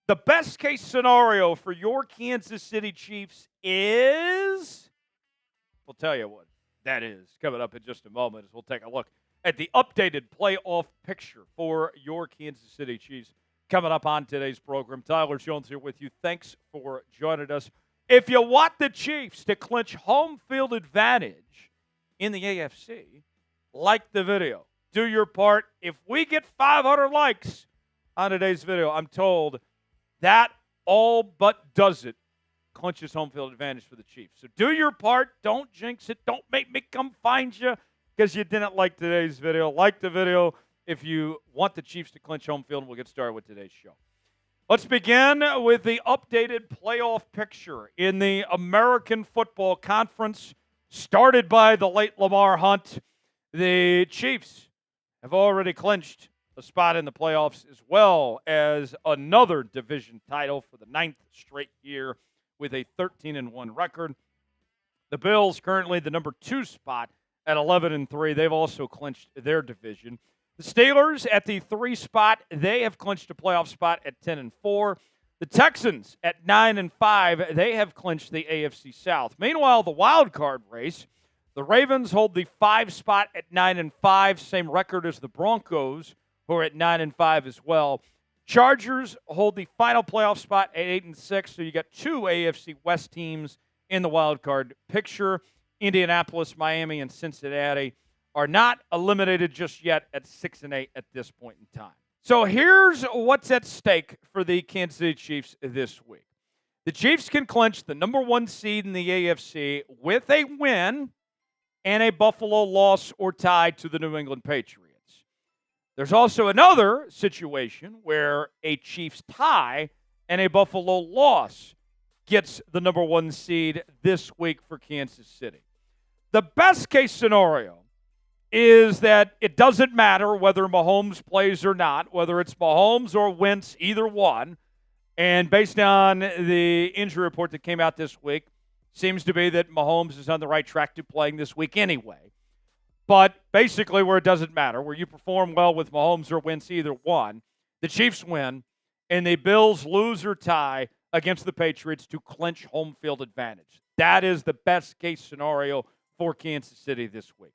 The best case scenario for your Kansas City Chiefs is, we'll tell you what that is coming up in just a moment as we'll take a look at the updated playoff picture for your Kansas City Chiefs coming up on today's program. Tyler Jones here with you. Thanks for joining us. If you want the Chiefs to clinch home field advantage in the AFC, like the video. Do your part. If we get 500 likes on today's video, I'm told that all but does it. Clinches home field advantage for the Chiefs. So do your part. Don't jinx it. Don't make me come find you because you didn't like today's video. Like the video if you want the Chiefs to clinch home field. We'll get started with today's show. Let's begin with the updated playoff picture in the American Football Conference, started by the late Lamar Hunt. The Chiefs have already clinched a spot in the playoffs as well as another division title for the 9th straight year with a 13-1 record. The Bills currently the number 2 spot at 11-3. They've also clinched their division. The Steelers at the 3 spot, they have clinched a playoff spot at 10-4. The Texans at 9-5, they have clinched the AFC South. Meanwhile, the wild card race, the Ravens hold the 5 spot at 9-5, same record as the Broncos, who are at 9-5 as well. Chargers hold the final playoff spot at 8-6, so you got 2 AFC West teams in the wild card picture. Indianapolis, Miami, and Cincinnati are not eliminated just yet at 6-8 at this point in time. So here's what's at stake for the Kansas City Chiefs this week. The Chiefs can clinch the number 1 seed in the AFC with a win and a Buffalo loss or tie to the New England Patriots. There's also another situation where a Chiefs tie and a Buffalo loss gets the number 1 seed this week for Kansas City. The best case scenario is that it doesn't matter whether Mahomes plays or not, whether it's Mahomes or Wentz, either one. And based on the injury report that came out this week, seems to be that Mahomes is on the right track to playing this week anyway. But basically where it doesn't matter, where you perform well with Mahomes or Wentz, either one, the Chiefs win, and the Bills lose or tie against the Patriots to clinch home field advantage. That is the best case scenario for Kansas City this week.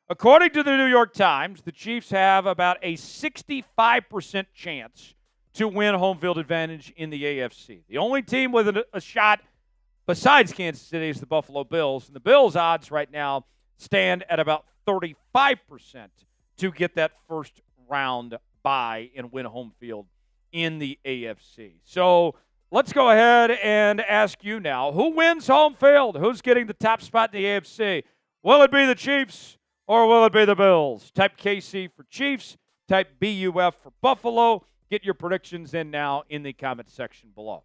According to the New York Times, the Chiefs have about a 65% chance to win home field advantage in the AFC. The only team with a shot besides Kansas City is the Buffalo Bills. And the Bills' odds right now stand at about 35% to get that first round bye and win home field in the AFC. So let's go ahead and ask you now, who wins home field? Who's getting the top spot in the AFC? Will it be the Chiefs? Or will it be the Bills? Type KC for Chiefs. Type BUF for Buffalo. Get your predictions in now in the comment section below.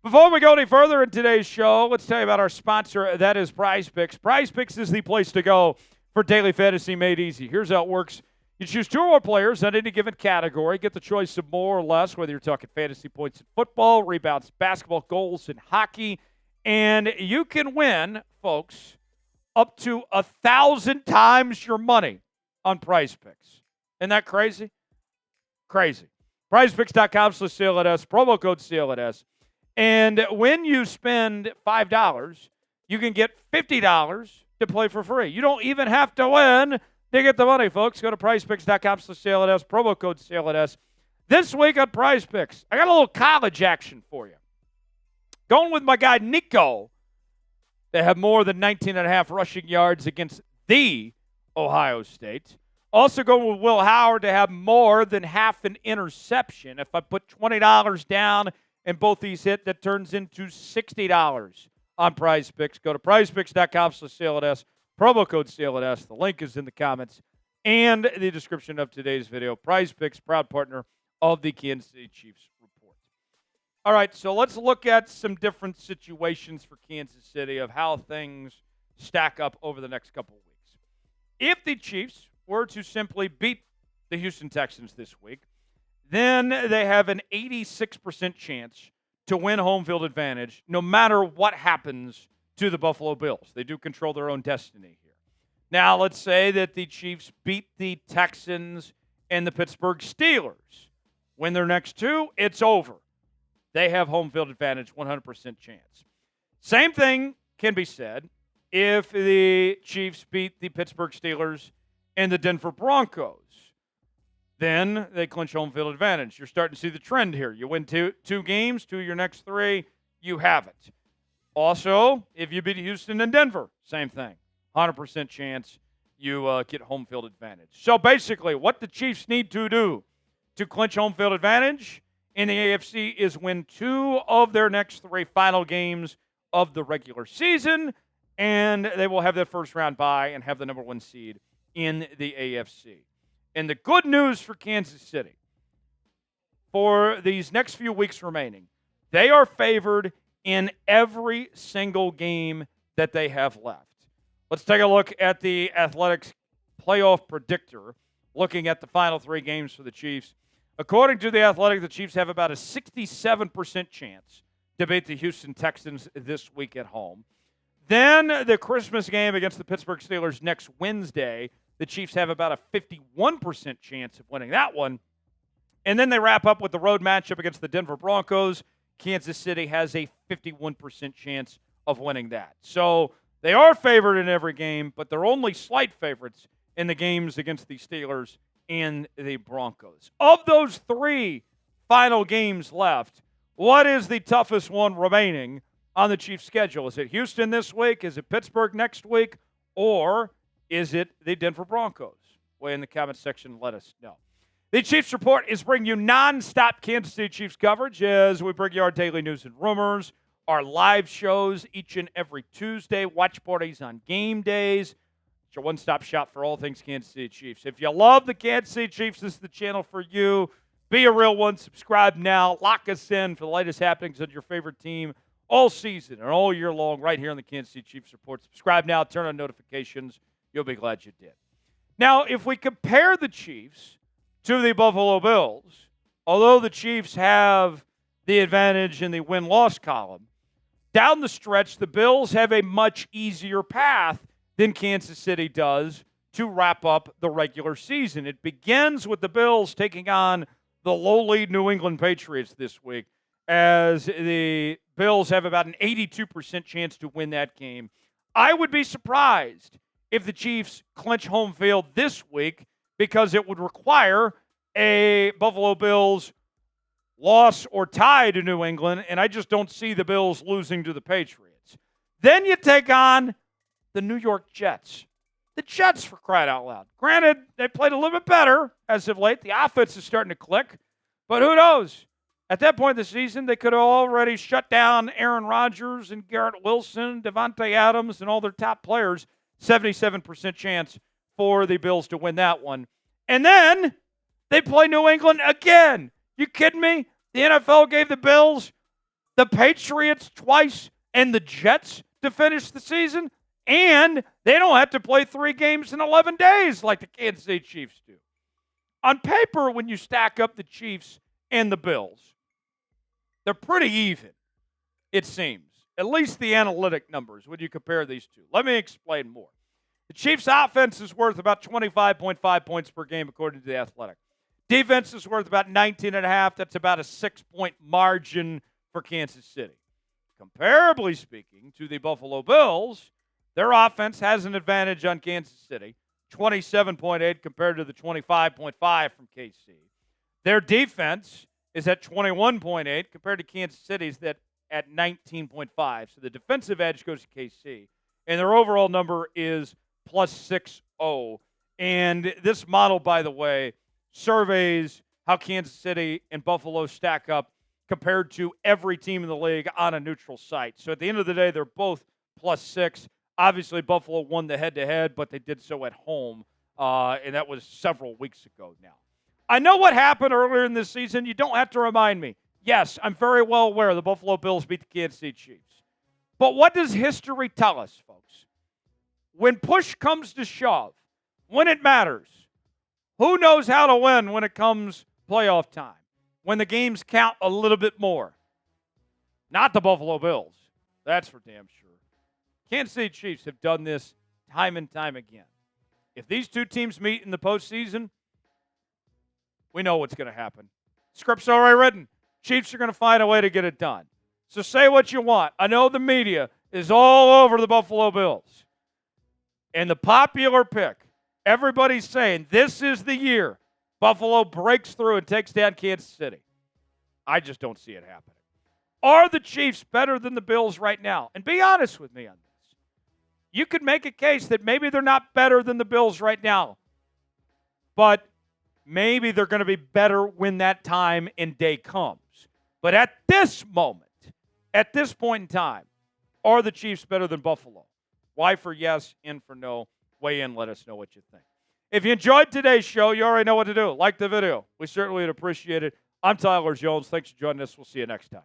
Before we go any further in today's show, let's tell you about our sponsor. That is PrizePicks. PrizePicks is the place to go for daily fantasy made easy. Here's how it works. You choose 2 or more players on any given category. Get the choice of more or less, whether you're talking fantasy points in football, rebounds, basketball, goals in hockey. And you can win, folks, up to 1,000 times your money on PrizePicks. Isn't that crazy? Crazy. PrizePicks.com/CLNS, promo code CLNS. And when you spend $5, you can get $50 to play for free. You don't even have to win to get the money, folks. Go to PrizePicks.com/CLNS, promo code CLNS. This week on PrizePicks, I got a little college action for you. Going with my guy Nico. They have more than 19.5 rushing yards against the Ohio State. Also going with Will Howard to have more than half an interception. If I put $20 down and both these hit, that turns into $60 on PrizePicks. Go to PrizePicks.com/CLNS, promo code CLNS. The link is in the comments and the description of today's video. PrizePicks, proud partner of the Kansas City Chiefs Report. All right, so let's look at some different situations for Kansas City of how things stack up over the next couple of weeks. If the Chiefs were to simply beat the Houston Texans this week, then they have an 86% chance to win home field advantage no matter what happens to the Buffalo Bills. They do control their own destiny here. Now, let's say that the Chiefs beat the Texans and the Pittsburgh Steelers. Win their next 2, it's over. They have home field advantage, 100% chance. Same thing can be said if the Chiefs beat the Pittsburgh Steelers and the Denver Broncos. Then they clinch home field advantage. You're starting to see the trend here. You win two games, 2 of your next 3, you have it. Also, if you beat Houston and Denver, same thing. 100% chance you get home field advantage. So basically, what the Chiefs need to do to clinch home field advantage in the AFC is win 2 of their next 3 final games of the regular season, and they will have their first round bye and have the number 1 seed in the AFC. And the good news for Kansas City, for these next few weeks remaining, they are favored in every single game that they have left. Let's take a look at the Athletics playoff predictor, looking at the final 3 games for the Chiefs. According to the Athletic, the Chiefs have about a 67% chance to beat the Houston Texans this week at home. Then the Christmas game against the Pittsburgh Steelers next Wednesday, the Chiefs have about a 51% chance of winning that one. And then they wrap up with the road matchup against the Denver Broncos. Kansas City has a 51% chance of winning that. So they are favored in every game, but they're only slight favorites in the games against the Steelers and the Broncos. Of those 3 final games left, what is the toughest one remaining on the Chiefs' schedule? Is it Houston this week? Is it Pittsburgh next week? Or is it the Denver Broncos? Way in the comment section, let us know. The Chiefs Report is bringing you nonstop Kansas City Chiefs coverage as we bring you our daily news and rumors, our live shows each and every Tuesday, watch parties on game days. It's your one-stop shop for all things Kansas City Chiefs. If you love the Kansas City Chiefs, this is the channel for you. Be a real one. Subscribe now. Lock us in for the latest happenings of your favorite team all season and all year long right here on the Kansas City Chiefs Report. Subscribe now. Turn on notifications. You'll be glad you did. Now, if we compare the Chiefs to the Buffalo Bills, although the Chiefs have the advantage in the win-loss column, down the stretch, the Bills have a much easier path than Kansas City does to wrap up the regular season. It begins with the Bills taking on the lowly New England Patriots this week, as the Bills have about an 82% chance to win that game. I would be surprised if the Chiefs clinch home field this week, because it would require a Buffalo Bills loss or tie to New England, and I just don't see the Bills losing to the Patriots. Then you take on the New York Jets. The Jets, for crying out loud. Granted, they played a little bit better as of late. The offense is starting to click, but who knows? At that point in the season, they could have already shut down Aaron Rodgers and Garrett Wilson, Devontae Adams, and all their top players. 77% chance for the Bills to win that one. And then they play New England again. You kidding me? The NFL gave the Bills, the Patriots twice, and the Jets to finish the season, and they don't have to play 3 games in 11 days like the Kansas City Chiefs do. On paper, when you stack up the Chiefs and the Bills, they're pretty even, it seems. At least the analytic numbers when you compare these two. Let me explain more. The Chiefs' offense is worth about 25.5 points per game, according to the Athletic. Defense is worth about 19.5. That's about a 6-point margin for Kansas City. Comparably speaking to the Buffalo Bills, their offense has an advantage on Kansas City, 27.8 compared to the 25.5 from KC. Their defense is at 21.8 compared to Kansas City's that at 19.5. So the defensive edge goes to KC. And their overall number is plus 6-0. And this model, by the way, surveys how Kansas City and Buffalo stack up compared to every team in the league on a neutral site. So at the end of the day, they're both plus 6. Obviously, Buffalo won the head-to-head, but they did so at home, and that was several weeks ago now. I know what happened earlier in this season. You don't have to remind me. Yes, I'm very well aware the Buffalo Bills beat the Kansas City Chiefs. But what does history tell us, folks? When push comes to shove, when it matters, who knows how to win when it comes playoff time? When the games count a little bit more? Not the Buffalo Bills. That's for damn sure. Kansas City Chiefs have done this time and time again. If these two teams meet in the postseason, we know what's going to happen. Script's already written. Chiefs are going to find a way to get it done. So say what you want. I know the media is all over the Buffalo Bills. And the popular pick, everybody's saying this is the year Buffalo breaks through and takes down Kansas City. I just don't see it happening. Are the Chiefs better than the Bills right now? And be honest with me on this. You could make a case that maybe they're not better than the Bills right now, but maybe they're going to be better when that time and day comes. But at this moment, at this point in time, are the Chiefs better than Buffalo? Y for yes, N for no. Weigh in, let us know what you think. If you enjoyed today's show, you already know what to do. Like the video. We certainly would appreciate it. I'm Tyler Jones. Thanks for joining us. We'll see you next time.